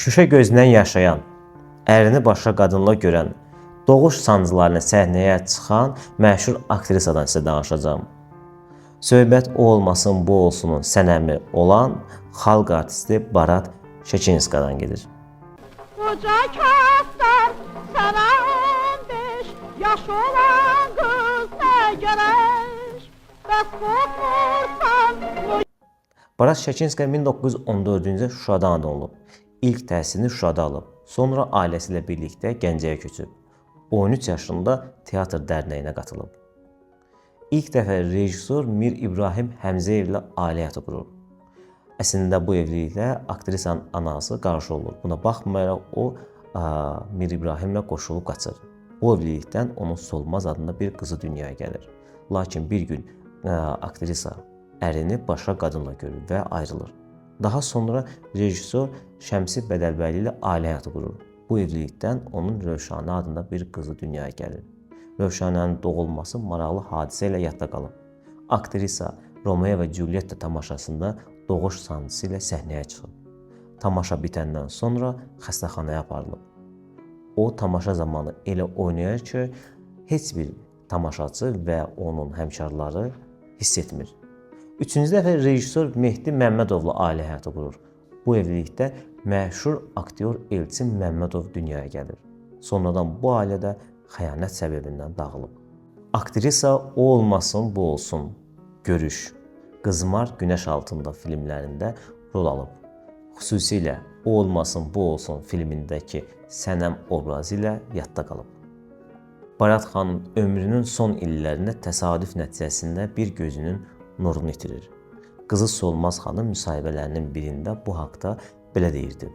şüşə gözündən yaşayan, ərini başqa qadınla görən, doğuş sancılarını səhnəyə çıxan məşhur aktrisadan sizə danışacağım. Söhbət o olmasın bu olsunun sənəmi olan xalq artisti Barat Şeçinskadan gedir. Qoca kəslər sənə 15 yaş olan qız nə gərək, bəs qorxmursan. Barat Şeçinska 1914-cü ildə Şuşada anadan olub. İlk təhsilini Şuşada alıb. Sonra ailəsi ilə birlikdə Gəncəyə köçüb. 13 yaşında teatr dərnəyinə qatılıb. İlk dəfə rejissor Mir İbrahim Həmzəyev ilə ailə həyatı qurur. Əslində bu evliliklə aktrisanın anası qarşı olur. Buna baxmayaraq o Mir İbrahimlə qoşulub qaçır. Bu evlilikdən onun Solmaz adında bir qızı dünyaya gəlir. Lakin bir gün aktrisa ərini başqa qadınla görür və ayrılır. Daha sonra rejissor Şəmsi Bədəlbəyli ilə ailə həyatı qurur. Bu evlilikdən onun Rövşanə adında bir qızı dünyaya gəlir. Rövşanənin doğulması maraqlı hadisə ilə yadda qalıb. Aktrisa Romeo və Julietta tamaşasında doğuş sancısı ilə səhnəyə çıxıb. Tamaşa bitəndən sonra xəstəxanaya aparılıb. O tamaşa zamanı elə oynayır ki, heç bir tamaşaçı və onun həmkarları hiss etmir. Üçüncü dəfə rejissor Mehdi Məmmədovla ailə həyatı qurur. Bu evlilikdə məşhur aktyor Elçin Məmmədov dünyaya gəlir. Sonradan bu ailədə xəyanət səbəbindən dağılıb. Aktrisa O olmasın bu olsun, Görüş, Qızmar Günəş altında filmlərində rol alıb. Xüsusilə O olmasın bu olsun filmindəki Sənəm obrazı ilə yadda qalıb. Barat xanım ömrünün son illərində təsadüf nəticəsində bir gözünün nurunu itirir. Qızı Solmaz xanım müsahibələrinin birində bu haqda belə deyirdi.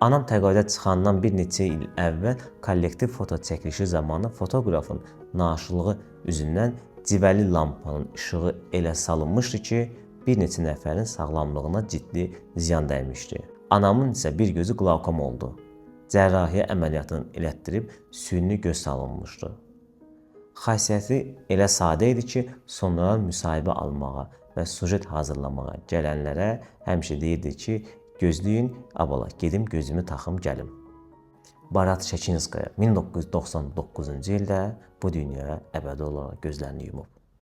Anam təqaüdə çıxandan bir neçə il əvvəl kollektiv foto çəkilişi zamanı fotoqrafın naşılığı üzündən civəli lampanın işığı elə salınmışdı ki, bir neçə nəfərin sağlamlığına ciddi ziyan dəymişdi. Anamın isə bir gözü qlaukom oldu. Cərrahiyyə əməliyyatını elətdirib süni göz salınmışdı. Xasiyyəti elə sadə idi ki, sonradan müsahibə almağa və sujet hazırlamağa gələnlərə həmişə deyirdi ki, gözləyin, abala, gedim gözümü taxım gəlim. Barat Şeçinskaya 1999-cu ildə bu dünyaya əbədi olaraq gözlərini yumub.